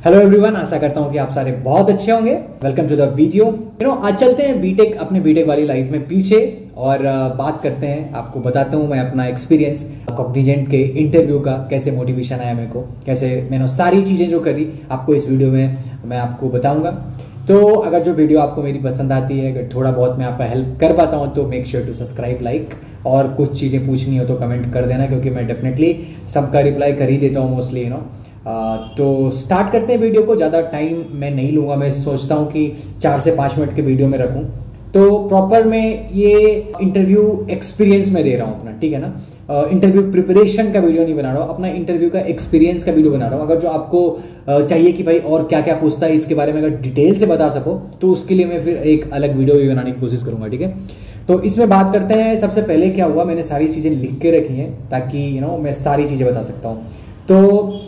Hello everyone, आशा करता हूँ कि आप सारे बहुत अच्छे होंगे। Welcome to the video. आज चलते हैं बीटेक अपने बीटेक वाली लाइफ में पीछे और बात करते हैं। आपको बताता हूँ मैं अपना एक्सपीरियंस कॉग्निजेंट के इंटरव्यू का, कैसे मोटिवेशन आया मेरे को, कैसे मैंने सारी चीज़ें जो करी आपको इस वीडियो में मैं आपको बताऊँगा। तो अगर जो वीडियो आपको मेरी पसंद आती है, अगर थोड़ा बहुत मैं आपका हेल्प कर पाता हूँ तो make sure to subscribe, like, और कुछ चीज़ें पूछनी हो तो कमेंट कर देना, क्योंकि मैं डेफिनेटली सबका रिप्लाई कर ही देता हूँ मोस्टली। तो स्टार्ट करते हैं वीडियो को। ज़्यादा टाइम मैं नहीं लूँगा। मैं सोचता हूँ कि 4 से 5 मिनट के वीडियो में रखूँ। तो प्रॉपर मैं ये इंटरव्यू एक्सपीरियंस में दे रहा हूँ अपना, ठीक है ना। इंटरव्यू प्रिपरेशन का वीडियो नहीं बना रहा हूँ, अपना इंटरव्यू का एक्सपीरियंस का वीडियो बना रहा हूँ। अगर जो आपको चाहिए कि भाई और क्या क्या पूछता है इसके बारे में अगर डिटेल से बता सको तो उसके लिए मैं फिर एक अलग वीडियो भी बनाने की कोशिश करूँगा, ठीक है। तो इसमें बात करते हैं। सबसे पहले क्या हुआ, मैंने सारी चीज़ें लिख के रखी हैं ताकि मैं सारी चीज़ें बता सकता हूँ। तो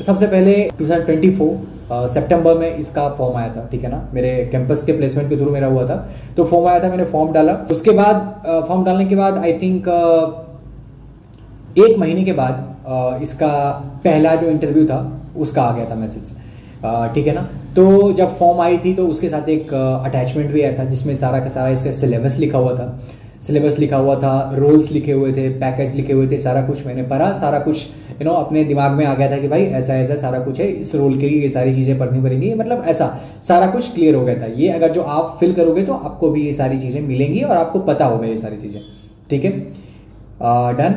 सबसे पहले 2024 सितंबर में इसका फॉर्म आया था, ठीक है ना। मेरे कैंपस के प्लेसमेंट के थ्रू मेरा हुआ था, तो फॉर्म आया था, मैंने फॉर्म डाला। उसके बाद फॉर्म डालने के बाद आई थिंक 1 महीने के बाद इसका पहला जो इंटरव्यू था उसका आ गया था मैसेज, ठीक है ना। तो जब फॉर्म आई थी तो उसके साथ एक अटैचमेंट भी आया था जिसमें सारा का सारा इसका सिलेबस लिखा हुआ था। रोल्स लिखे हुए थे, पैकेज लिखे हुए थे, सारा कुछ मैंने पढ़ा। सारा कुछ अपने दिमाग में आ गया था कि भाई ऐसा ऐसा सारा कुछ है, इस रोल के लिए ये सारी चीज़ें पढ़नी पड़ेंगी, मतलब ऐसा सारा कुछ क्लियर हो गया था। ये अगर जो आप फिल करोगे तो आपको भी ये सारी चीज़ें मिलेंगी और आपको पता होगा ये सारी चीज़ें, ठीक है। डन।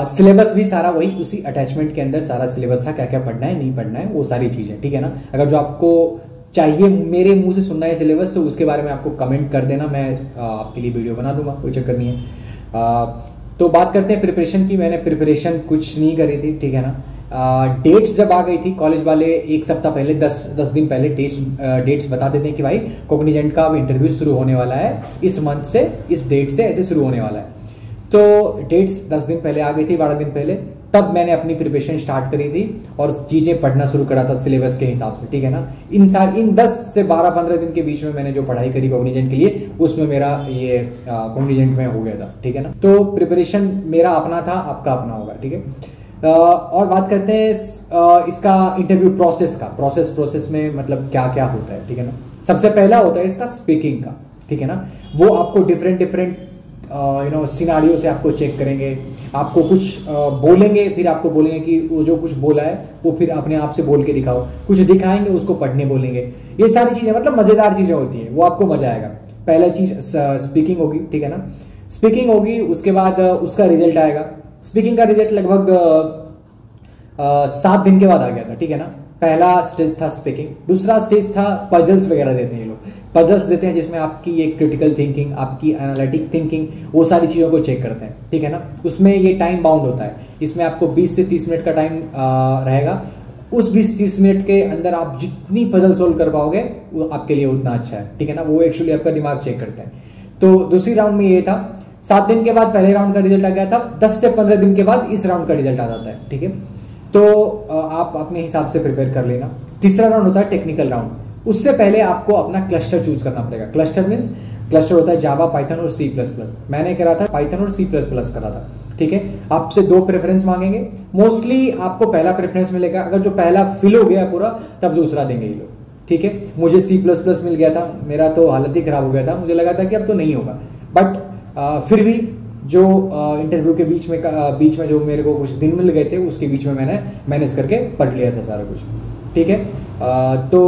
सिलेबस भी सारा वही उसी अटैचमेंट के अंदर सारा सिलेबस था, क्या क्या पढ़ना है नहीं पढ़ना है वो सारी चीज़ें, ठीक है ना। अगर जो आपको चाहिए मेरे मुंह से सुनना है सिलेबस तो उसके बारे में आपको कमेंट कर देना, मैं आपके लिए वीडियो बना दूंगा, कोई चक्कर नहीं है। तो बात करते हैं प्रिपरेशन की। मैंने प्रिपरेशन कुछ नहीं करी थी, ठीक है ना। डेट्स जब आ गई थी कॉलेज वाले 1 सप्ताह पहले, 10 दिन पहले डेट्स बता देते हैं कि भाई कॉग्निजेंट का इंटरव्यू शुरू होने वाला है, इस मंथ से इस डेट से ऐसे शुरू होने वाला है। तो डेट्स 10 दिन पहले आ गई थी, 12 दिन पहले। तब मैंने अपनी प्रिपरेशन स्टार्ट करी थी और चीज़ें पढ़ना शुरू करा था सिलेबस के हिसाब से, ठीक है ना। इन 10 से 12-15 दिन के बीच में मैंने जो पढ़ाई करी कॉग्निजेंट के लिए उसमें मेरा ये कॉग्निजेंट में हो गया था, ठीक है ना। तो प्रिपरेशन मेरा अपना था, आपका अपना होगा, ठीक है। और बात करते हैं इसका इंटरव्यू प्रोसेस का। प्रोसेस में मतलब क्या क्या होता है, ठीक है ना। सबसे पहला होता है इसका स्पीकिंग का, ठीक है ना। वो आपको डिफरेंट सिनारियो से आपको चेक करेंगे, आपको कुछ बोलेंगे, फिर आपको बोलेंगे कि वो जो कुछ बोला है वो फिर अपने आप से बोल के दिखाओ, कुछ दिखाएंगे उसको पढ़ने बोलेंगे। ये सारी चीज़ें मतलब मज़ेदार चीज़ें होती हैं, वो आपको मज़ा आएगा। पहला चीज़ स्पीकिंग होगी, ठीक है ना। स्पीकिंग होगी, उसके बाद उसका रिजल्ट आएगा। स्पीकिंग का रिजल्ट लगभग 7 दिन के बाद आ गया था, ठीक है ना। पहला स्टेज था स्पीकिंग। दूसरा स्टेज था पजल्स वगैरह देते हैं ये लोग, पजल्स देते हैं जिसमें आपकी ये क्रिटिकल थिंकिंग, आपकी एनालिटिक थिंकिंग, वो सारी चीज़ों को चेक करते हैं, ठीक है ना। उसमें ये टाइम बाउंड होता है, इसमें आपको 20 से 30 मिनट का टाइम रहेगा। उस 20-30 मिनट के अंदर आप जितनी पजल सोल्व कर पाओगे वो आपके लिए उतना अच्छा है, ठीक है ना। वो एक्चुअली आपका दिमाग चेक करते हैं। तो दूसरी राउंड में ये था। 7 दिन के बाद पहले राउंड का रिजल्ट आ गया था, 10 से 15 दिन के बाद इस राउंड का रिजल्ट आ जाता है, ठीक है। तो आप अपने हिसाब से प्रिपेयर कर लेना। तीसरा राउंड होता है टेक्निकल राउंड। उससे पहले आपको अपना क्लस्टर चूज करना पड़ेगा। क्लस्टर होता है जावा, पाइथन और C++। मैंने करा था पाइथन और C++ करा था, ठीक है। आपसे 2 प्रेफरेंस मांगेंगे। मोस्टली आपको पहला प्रेफरेंस मिलेगा, अगर जो पहला फिल हो गया पूरा तब दूसरा देंगे ये लोग, ठीक है। मुझे C++ मिल गया था, मेरा तो हालत ही खराब हो गया था, मुझे लगा था कि अब तो नहीं होगा। बट फिर भी जो इंटरव्यू के बीच में जो मेरे को कुछ दिन मिल गए थे उसके बीच में मैंने मैनेज करके पढ़ लिया था सारा कुछ, ठीक है। तो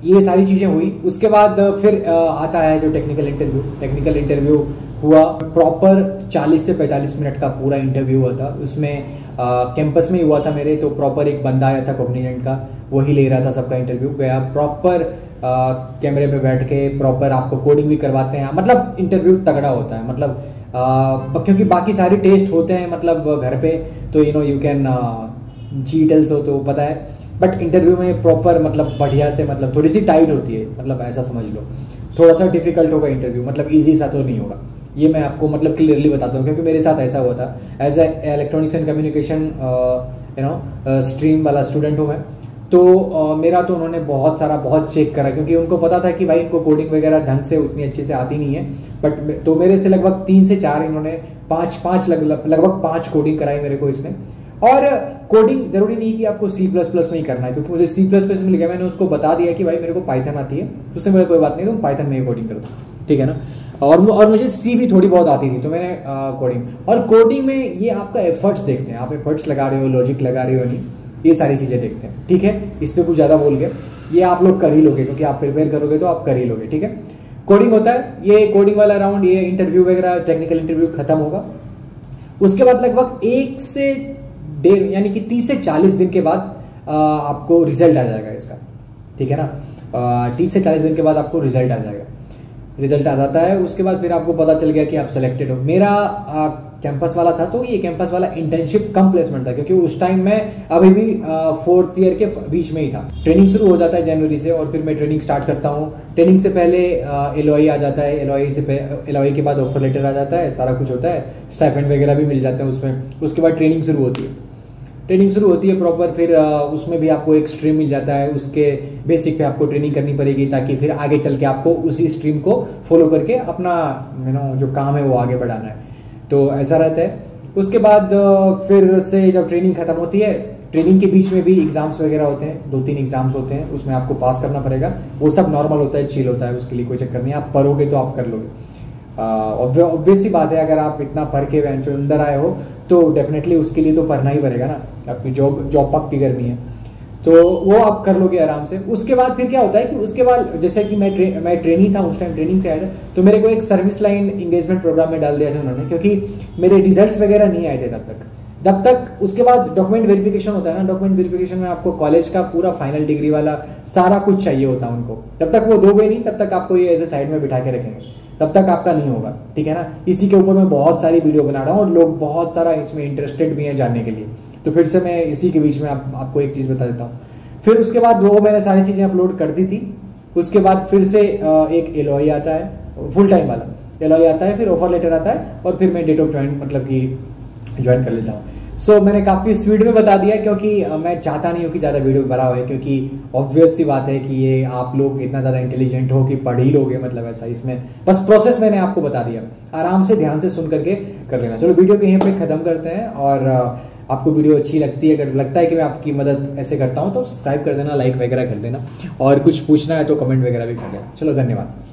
ये सारी चीज़ें हुई। उसके बाद फिर आता है जो टेक्निकल इंटरव्यू हुआ। प्रॉपर 40 से 45 मिनट का पूरा इंटरव्यू हुआ था। उसमें कैंपस में ही हुआ था मेरे, तो प्रॉपर एक बंदा आया था कॉग्निजेंट का, वही ले रहा था सबका इंटरव्यू। गया प्रॉपर कैमरे पे बैठ के, प्रॉपर आपको कोडिंग भी करवाते हैं, मतलब इंटरव्यू तगड़ा होता है। मतलब क्योंकि बाकी सारे टेस्ट होते हैं मतलब घर पे, तो यू कैन चीट ऑल्सो, तो पता है। बट इंटरव्यू में प्रॉपर मतलब बढ़िया से, मतलब थोड़ी सी टाइट होती है, मतलब ऐसा समझ लो। थोड़ा सा डिफिकल्ट होगा इंटरव्यू, मतलब इजी सा तो नहीं होगा। ये मैं आपको मतलब क्लियरली बताता हूँ क्योंकि मेरे साथ ऐसा हुआ था। As a electronics and communication stream वाला स्टूडेंट हूँ मैं। तो मेरा तो उन्होंने बहुत चेक करा, क्योंकि उनको पता था कि भाई इनको कोडिंग वगैरह ढंग से उतनी अच्छे से आती नहीं है। बट तो मेरे से लगभग 3 से 4 इन्होंने लगभग 5 कोडिंग कराई मेरे को इसने। और कोडिंग जरूरी नहीं कि आपको C++ में ही करना है, क्योंकि मुझे C++ मिल गया, मैंने उसको बता दिया कि भाई मेरे को पाइथन आती है, उससे मेरे कोई बात नहीं, तुम पाइथन में ही कोडिंग कर दो, ठीक है ना। और मुझे C भी थोड़ी बहुत आती थी, तो मैंने कोडिंग में ये आपका एफर्ट्स देखते हैं, आप एफर्ट्स लगा रहे हो, लॉजिक लगा रहे हो नहीं, ये सारी चीज़ें देखते हैं, ठीक है। इस पर कुछ ज़्यादा बोल के ये आप लोग कर ही लोगे, क्योंकि आप प्रिपेयर करोगे तो आप कर ही लोगे, ठीक है। कोडिंग होता है, ये कोडिंग वाला राउंड, ये इंटरव्यू वगैरह टेक्निकल इंटरव्यू खत्म होगा। उसके बाद लगभग 1 से 1.5 यानी कि 30 से 40 दिन के बाद आपको रिजल्ट आ जाएगा इसका, ठीक है ना। 30 से 40 दिन के बाद आपको रिजल्ट आ जाएगा, रिजल्ट आ जाता है। उसके बाद फिर आपको पता चल गया कि आप सेलेक्टेड हो। मेरा कैंपस वाला था, तो ये कैंपस वाला इंटर्नशिप कम प्लेसमेंट था, क्योंकि उस टाइम मैं अभी भी 4th ईयर के बीच में ही था। ट्रेनिंग शुरू हो जाता है जनवरी से, और फिर मैं ट्रेनिंग स्टार्ट करता हूँ। ट्रेनिंग से पहले LOI आ जाता है, LOI के बाद ऑफर लेटर आ जाता है, सारा कुछ होता है, स्टाइपेंड वगैरह भी मिल जाते हैं उसमें। उसके बाद ट्रेनिंग शुरू होती है प्रॉपर। फिर उसमें भी आपको एक स्ट्रीम मिल जाता है, उसके बेसिक पे आपको ट्रेनिंग करनी पड़ेगी, ताकि फिर आगे चल के आपको उसी स्ट्रीम को फॉलो करके अपना जो काम है वो आगे बढ़ाना है, तो ऐसा रहता है। उसके बाद फिर से जब ट्रेनिंग खत्म होती है, ट्रेनिंग के बीच में भी एग्जाम्स वगैरह होते हैं, 2-3 एग्जाम्स होते हैं, उसमें आपको पास करना पड़ेगा। वो सब नॉर्मल होता है, चिल होता है, उसके लिए कोई चक्कर नहीं, आप पढ़ोगे तो आप कर लोगे। ऑब्वियस सी बात है, अगर आप इतना पढ़ के अंदर आए हो तो डेफिनेटली उसके लिए तो पढ़ना ही पड़ेगा ना, अपनी जॉब पक्की करनी है, तो वो आप कर लोगे आराम से। उसके बाद फिर क्या होता है कि उसके बाद जैसे कि मैं ट्रेनिंग था, उस टाइम ट्रेनिंग से आया था, तो मेरे को एक सर्विस लाइन इंगेजमेंट प्रोग्राम में डाल दिया था उन्होंने, क्योंकि मेरे रिजल्ट्स वगैरह नहीं आए थे जब तक उसके बाद डॉक्यूमेंट वेरिफिकेशन होता है ना, डॉक्यूमेंट वेरिफिकेशन में आपको कॉलेज का पूरा फाइनल डिग्री वाला सारा कुछ चाहिए होता है उनको। जब तक वो दोगे नहीं, तब तक आपको ये ऐसे साइड में बिठा के रखेंगे, तब तक आपका नहीं होगा, ठीक है ना। इसी के ऊपर मैं बहुत सारी वीडियो बना रहा हूँ, और लोग बहुत सारा इसमें इंटरेस्टेड भी हैं जानने के लिए, तो फिर से मैं इसी के बीच में आपको एक चीज़ बता देता हूँ। फिर उसके बाद वो मैंने सारी चीज़ें अपलोड कर दी थी। उसके बाद फिर से एक LOI आता है, फुल टाइम वाला LOI आता है, फिर ऑफर लेटर आता है, और फिर मैं डेट ऑफ ज्वाइन मतलब कि ज्वाइन कर लेता हूँ। सो मैंने काफ़ी स्पीड में बता दिया, क्योंकि मैं चाहता नहीं हूँ कि ज़्यादा वीडियो बड़ा हो, क्योंकि ऑब्वियस सी बात है कि ये आप लोग इतना ज़्यादा इंटेलिजेंट हो कि पढ़ ही लोगे, मतलब ऐसा। इसमें बस प्रोसेस मैंने आपको बता दिया, आराम से ध्यान से सुन करके कर लेना। चलो वीडियो को यहीं पे ख़त्म करते हैं, और आपको वीडियो अच्छी लगती है, अगर लगता है कि मैं आपकी मदद ऐसे करता हूँ, तो सब्सक्राइब कर देना, लाइक वगैरह कर देना, और कुछ पूछना है तो कमेंट वगैरह भी कर देना। चलो धन्यवाद।